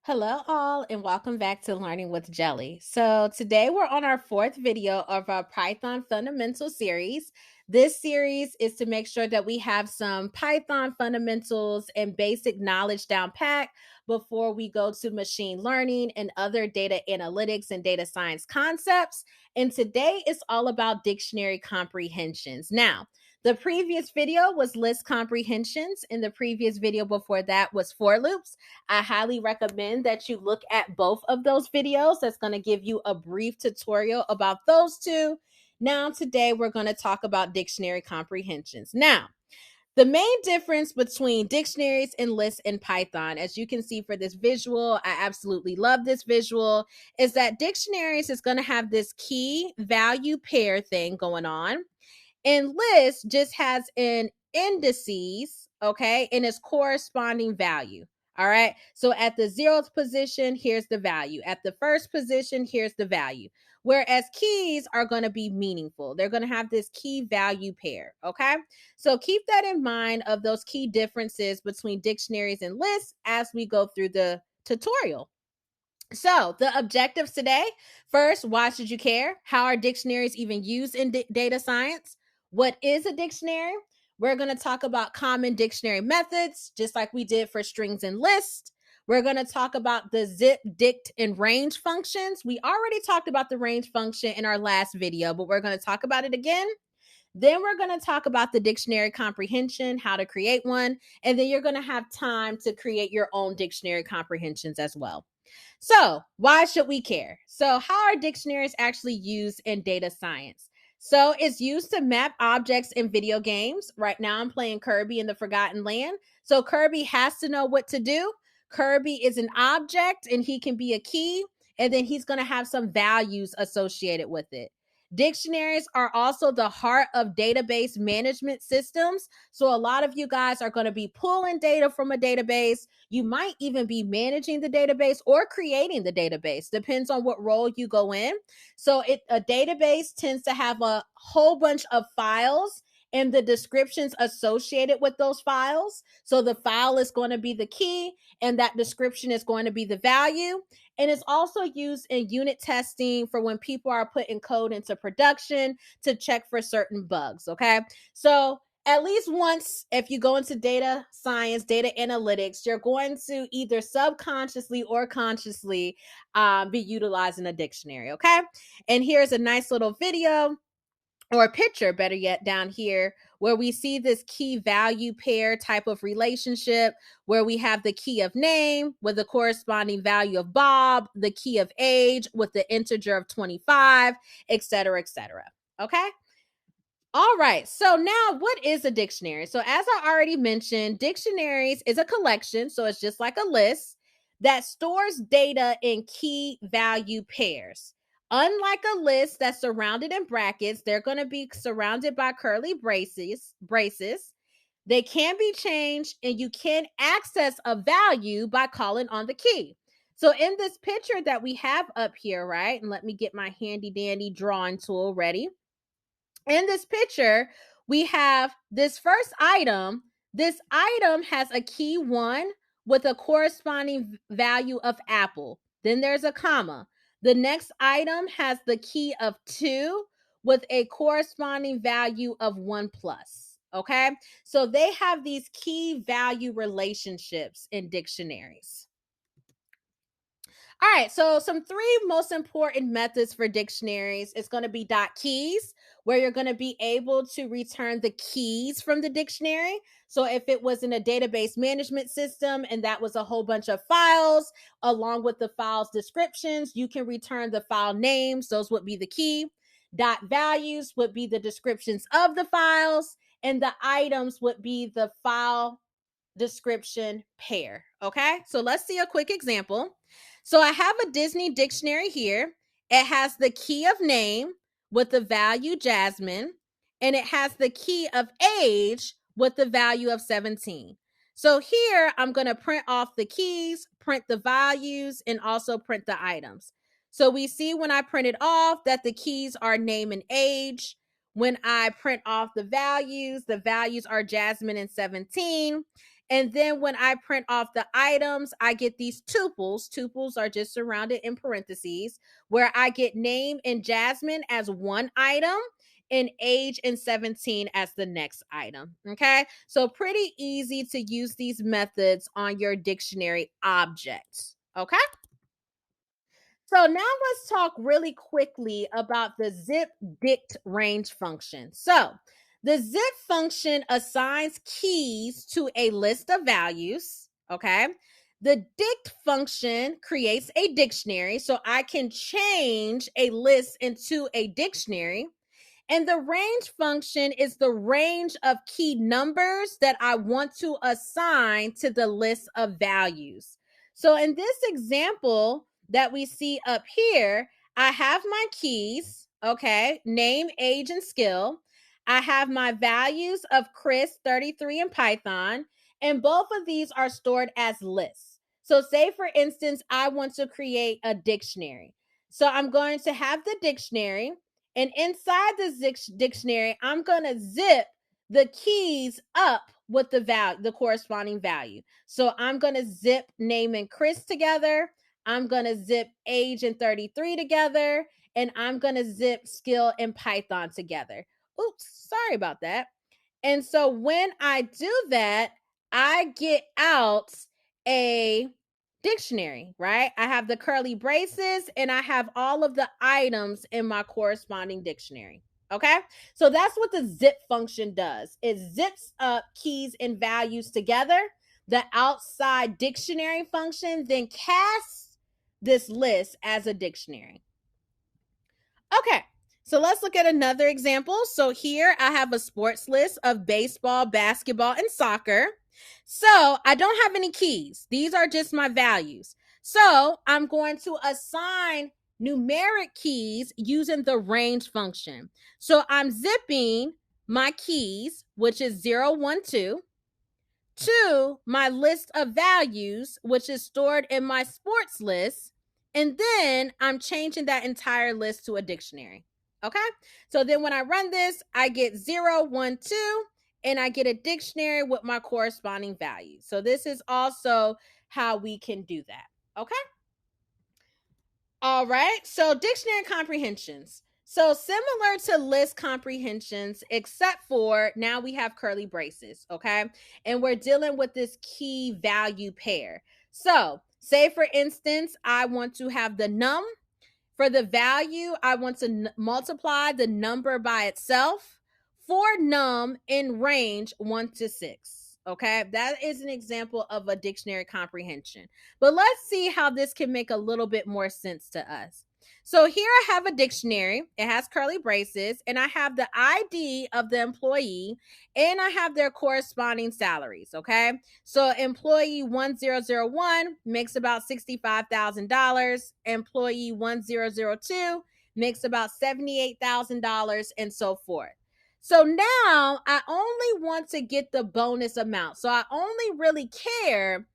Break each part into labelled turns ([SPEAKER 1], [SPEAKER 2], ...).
[SPEAKER 1] Hello, all, and welcome back to Learning with Jelly. So, today we're on our fourth video of our Python Fundamental series. This series is to make sure that we have some Python fundamentals and basic knowledge down pat before we go to machine learning and other data analytics and data science concepts. And today is all about dictionary comprehensions. Now, the previous video was list comprehensions, and the previous video before that was for loops. I highly recommend that you look at both of those videos. That's going to give you a brief tutorial about those two. Now, today we're going to talk about dictionary comprehensions. Now, the main difference between dictionaries and lists in Python, as you can see for this visual, I absolutely love this visual, is that dictionaries is going to have this key value pair thing going on. And list just has an indices, okay, and its corresponding value. All right. So at the 0th position, here's the value. At the first position, here's the value. Whereas keys are going to be meaningful. They're going to have this key value pair. Okay. So keep that in mind of those key differences between dictionaries and lists as we go through the tutorial. So, the objectives today: first, why should you care? How are dictionaries even used in data science? What is a dictionary? We're going to talk about common dictionary methods, just like we did for strings and lists. We're going to talk about the zip, dict, and range functions. We already talked about the range function in our last video, but we're going to talk about it again. Then we're going to talk about the dictionary comprehension, how to create one, and then you're going to have time to create your own dictionary comprehensions as well. So, why should we care? So, how are dictionaries actually used in data science? So, it's used to map objects in video games. Right now, I'm playing Kirby in the Forgotten Land. So, Kirby has to know what to do. Kirby is an object and he can be a key, and then he's going to have some values associated with it. Dictionaries are also the heart of database management systems. So, a lot of you guys are going to be pulling data from a database. You might even be managing the database or creating the database, depends on what role you go in. So, a database tends to have a whole bunch of files and the descriptions associated with those files. So, the file is going to be the key, and that description is going to be the value. And it's also used in unit testing for when people are putting code into production to check for certain bugs. Okay. So, at least once, if you go into data science, data analytics, you're going to either subconsciously or consciously be utilizing a dictionary. Okay. And here's a nice little video, or a picture, better yet, down here, where we see this key value pair type of relationship, where we have the key of name with the corresponding value of Bob, the key of age with the integer of 25, etc., etc. Okay. All right. So now, what is a dictionary? So, as I already mentioned, dictionaries is a collection. So, it's just like a list that stores data in key value pairs. Unlike a list that's surrounded in brackets, they're going to be surrounded by curly braces. They can be changed, and you can access a value by calling on the key. So, in this picture that we have up here, right? And let me get my handy dandy drawing tool ready. In this picture, we have this first item. This item has a key 1 with a corresponding value of apple. Then there's a comma. The next item has the key of 2 with a corresponding value of 1 plus. Okay. So they have these key value relationships in dictionaries. All right, so some three most important methods for dictionaries is going to be dot keys, where you're going to be able to return the keys from the dictionary. So if it was in a database management system and that was a whole bunch of files, along with the files descriptions, you can return the file names. Those would be the key. Dot values would be the descriptions of the files, and the items would be the file description pair. Okay, so let's see a quick example. So I have a Disney dictionary here. It has the key of name with the value Jasmine, and it has the key of age with the value of 17. So here I'm going to print off the keys, print the values, and also print the items. So we see when I print it off that the keys are name and age. When I print off the values are Jasmine and 17. And then when I print off the items, I get these tuples. Tuples are just surrounded in parentheses, where I get name and Jasmine as one item and age and 17 as the next item. Okay. So pretty easy to use these methods on your dictionary objects. Okay. So now let's talk really quickly about the zip dict range function. So the zip function assigns keys to a list of values. Okay. The dict function creates a dictionary. So I can change a list into a dictionary. And the range function is the range of key numbers that I want to assign to the list of values. So in this example that we see up here, I have my keys, okay, name, age, and skill. I have my values of Chris, 33, and Python, and both of these are stored as lists. So say, for instance, I want to create a dictionary. So I'm going to have the dictionary, and inside the dictionary, I'm going to zip the keys up with the corresponding value. So I'm going to zip name and Chris together. I'm going to zip age and 33 together. And I'm going to zip skill and Python together. Oops, sorry about that. And so when I do that, I get out a dictionary, right? I have the curly braces and I have all of the items in my corresponding dictionary. Okay. So that's what the zip function does. It zips up keys and values together. The outside dictionary function then casts this list as a dictionary. Okay. So let's look at another example. So here I have a sports list of baseball, basketball, and soccer. So I don't have any keys. These are just my values. So I'm going to assign numeric keys using the range function. So I'm zipping my keys, which is 0, 1, 2, to my list of values, which is stored in my sports list. And then I'm changing that entire list to a dictionary. Okay. So then when I run this, I get 0, 1, 2, and I get a dictionary with my corresponding values. So this is also how we can do that. Okay. All right. So dictionary comprehensions. So similar to list comprehensions, except for now we have curly braces. Okay. And we're dealing with this key value pair. So say, for instance, I want to have the num. For the value, I want to multiply the number by itself for num in range 1 to 6. Okay, that is an example of a dictionary comprehension. But let's see how this can make a little bit more sense to us. So here I have a dictionary. It has curly braces, and I have the ID of the employee, and I have their corresponding salaries. Okay, so employee 1001 makes about $65,000. Employee 1002 makes about $78,000, and so forth. So now I only want to get the bonus amount. So I only really care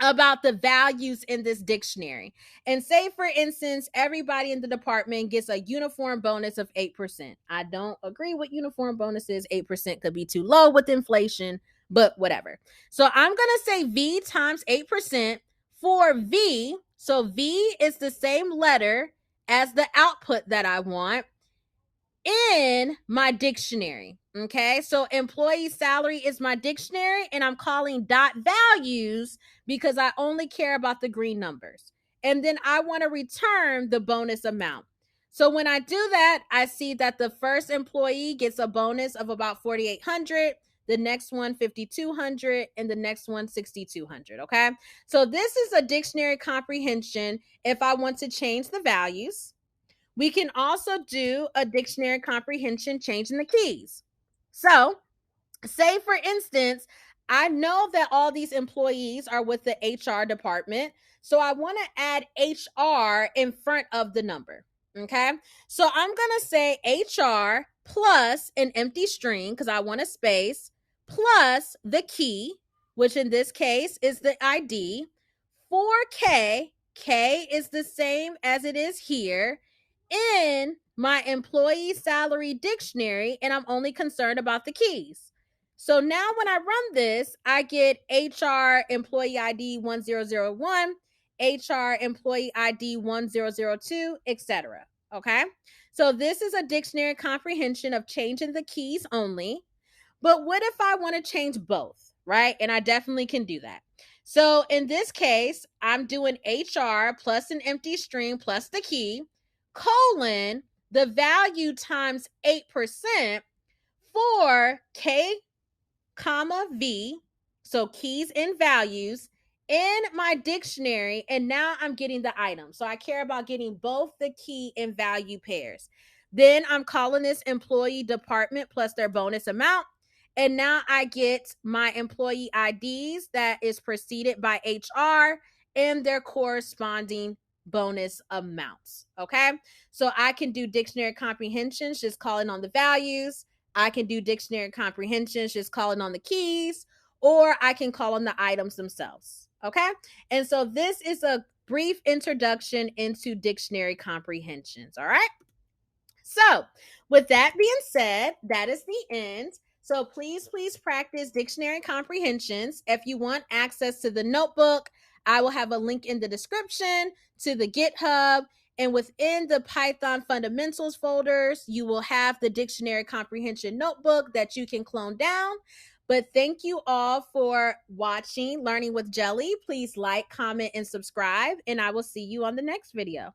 [SPEAKER 1] about the values in this dictionary. And say, for instance, everybody in the department gets a uniform bonus of 8%. I don't agree with uniform bonuses. 8% could be too low with inflation, but whatever. So I'm going to say V times 8% for V. So V is the same letter as the output that I want in my dictionary. Okay, so employee salary is my dictionary, and I'm calling dot values because I only care about the green numbers. And then I want to return the bonus amount. So when I do that, I see that the first employee gets a bonus of about 4,800, the next one 5,200, and the next one 6,200. Okay, so this is a dictionary comprehension if I want to change the values. We can also do a dictionary comprehension changing the keys. So, say, for instance, I know that all these employees are with the HR department. So I want to add HR in front of the number. Okay. So I'm going to say HR plus an empty string because I want a space, plus the key, which in this case is the ID, for K. K is the same as it is here in my employee salary dictionary, and I'm only concerned about the keys. So now when I run this, I get HR employee ID 1001, HR employee ID 1002, etc. Okay. So this is a dictionary comprehension of changing the keys only. But what if I want to change both, right? And I definitely can do that. So in this case, I'm doing HR plus an empty string plus the key, colon, the value times 8% for K comma V, so keys and values in my dictionary, and now I'm getting the item. So I care about getting both the key and value pairs. Then I'm calling this employee department plus their bonus amount. And now I get my employee IDs that is preceded by HR and their corresponding bonus amounts. Okay. So I can do dictionary comprehensions, just calling on the values. I can do dictionary comprehensions, just calling on the keys, or I can call on the items themselves. Okay. And so this is a brief introduction into dictionary comprehensions. All right. So, with that being said, that is the end. So, please practice dictionary comprehensions. If you want access to the notebook, I will have a link in the description to the GitHub. And within the Python fundamentals folders, you will have the dictionary comprehension notebook that you can clone down. But thank you all for watching Learning with Jelly. Please like, comment, and subscribe. And I will see you on the next video.